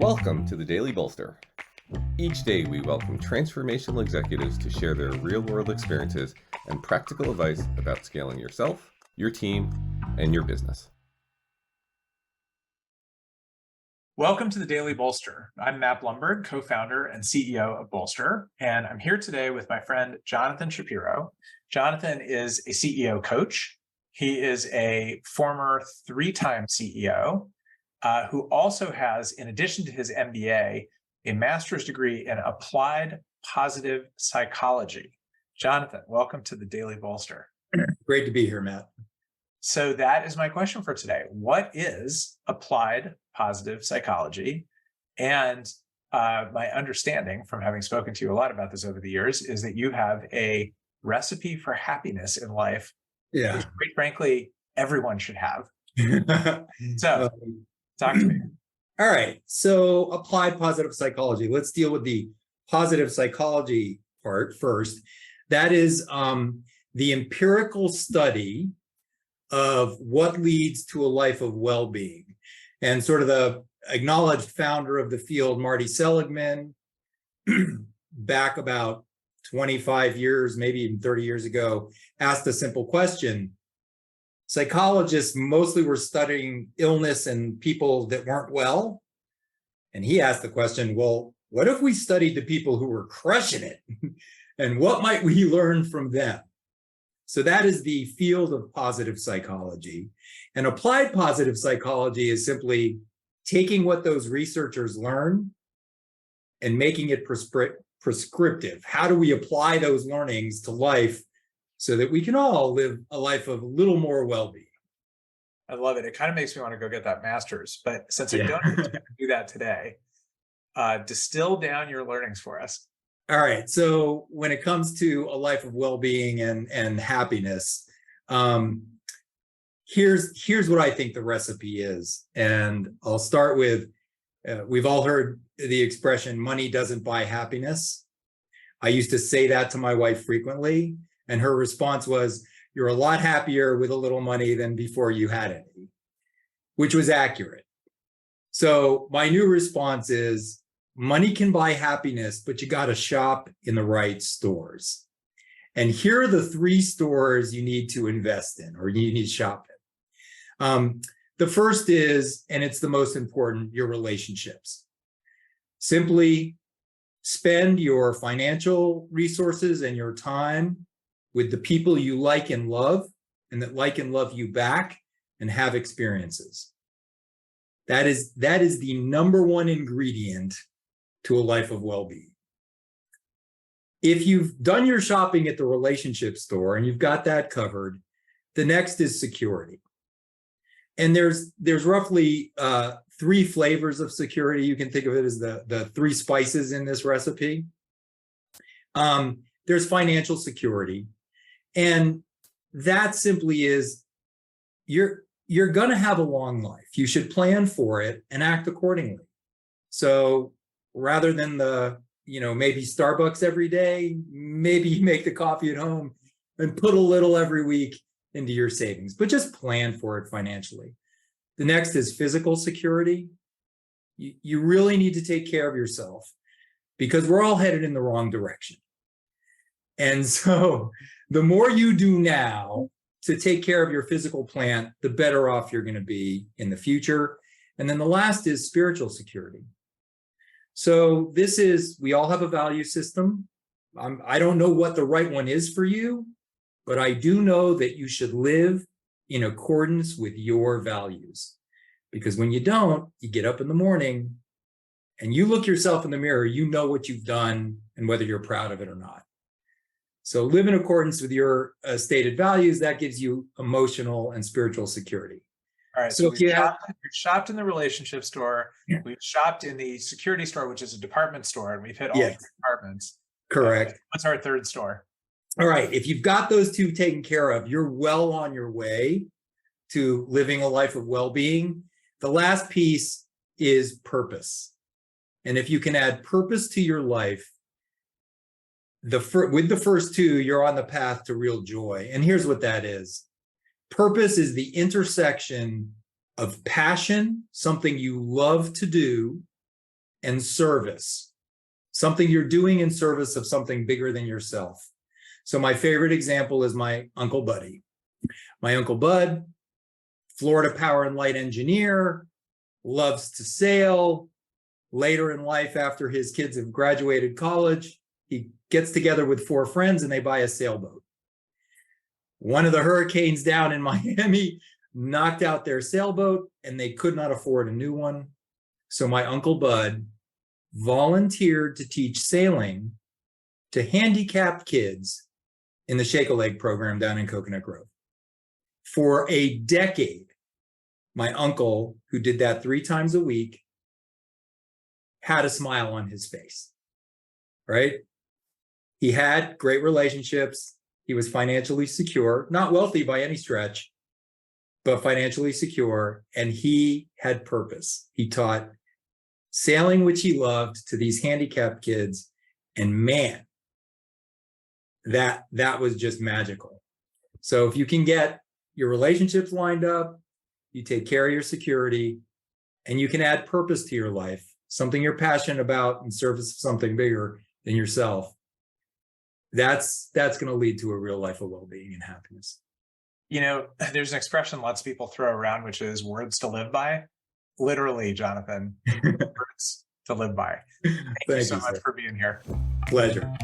Welcome to the Daily Bolster. Each day we welcome transformational executives to share their real-world experiences and practical advice about scaling yourself, your team, and your business. Welcome to the Daily Bolster. I'm Matt Blumberg, co-founder and CEO of Bolster, and I'm here today with my friend Jonathan Shapiro. Jonathan is a CEO coach. He is a former three-time CEO who also has, in addition to his MBA, a master's degree in applied positive psychology. Jonathan, welcome to the Daily Bolster. Great to be here, Matt. So that is my question for today. What is applied positive psychology? And my understanding from having spoken to you a lot about this over the years is that you have a recipe for happiness in life, Yeah. which, quite frankly, everyone should have. So talk to me. All right. So applied positive psychology. Let's deal with the positive psychology part first. That is the empirical study of what leads to a life of well-being. And sort of the acknowledged founder of the field, Marty Seligman, back about 25 years, maybe even 30 years ago, asked a simple question. Psychologists mostly were studying illness and people that weren't well. And he asked the question, well, what if we studied the people who were crushing it? And what might we learn from them? So that is the field of positive psychology. And applied positive psychology is simply taking what those researchers learn and making it prescriptive. How do we apply those learnings to life so that we can all live a life of a little more well-being? I love it. It kind of makes me want to go get that master's. But since I don't expect to do that today, distill down your learnings for us. All right. So when it comes to a life of well-being and happiness, here's what I think the recipe is. And I'll start with, we've all heard the expression, money doesn't buy happiness. I used to say that to my wife frequently, and her response was, you're a lot happier with a little money than before you had any, which was accurate. So my new response is, money can buy happiness, but you got to shop in the right stores. And here are the three stores you need to invest in, or you need to shop in. The first is, and it's the most important, your relationships. Simply spend your financial resources and your time with the people you like and love, and that like and love you back, and have experiences. That is the number one ingredient to a life of well-being. If you've done your shopping at the relationship store and you've got that covered, the next is security. And there's roughly three flavors of security. You can think of it as the three spices in this recipe. There's financial security. And that simply is, you're going to have a long life. You should plan for it and act accordingly. So rather than maybe Starbucks every day, maybe you make the coffee at home and put a little every week into your savings, but just plan for it financially. The next is physical security. You really need to take care of yourself because we're all headed in the wrong direction. And so the more you do now to take care of your physical plant, the better off you're going to be in the future. And then the last is spiritual security. So this is, we all have a value system. I don't know what the right one is for you, but I do know that you should live in accordance with your values. Because when you don't, you get up in the morning and you look yourself in the mirror, you know what you've done and whether you're proud of it or not. So live in accordance with your stated values. That gives you emotional and spiritual security. All right, so we've shopped in the relationship store, we've shopped in the security store, which is a department store, and we've hit all three departments. Correct. What's our third store? All right, if you've got those two taken care of, you're well on your way to living a life of well-being. The last piece is purpose. And if you can add purpose to your life, with the first two, you're on the path to real joy. And here's what that is. Purpose is the intersection of passion, something you love to do, and service, something you're doing in service of something bigger than yourself. So my favorite example is my Uncle Buddy. My Uncle Bud, Florida power and light engineer, loves to sail. Later in life, after his kids have graduated college, he gets together with 4 friends and they buy a sailboat. One of the hurricanes down in Miami knocked out their sailboat and they could not afford a new one. So my Uncle Bud volunteered to teach sailing to handicapped kids in the Shake a Leg program down in Coconut Grove. For a decade, my uncle, who did that 3 times a week, had a smile on his face, right? He had great relationships. He was financially secure, not wealthy by any stretch, but financially secure. And he had purpose. He taught sailing, which he loved, to these handicapped kids. And man, that was just magical. So if you can get your relationships lined up, you take care of your security, and you can add purpose to your life, something you're passionate about in service of something bigger than yourself, that's going to lead to a real life of well-being and happiness. You know, there's an expression lots of people throw around, which is words to live by. Literally, Jonathan, words to live by. Thank you so much for being here. Pleasure.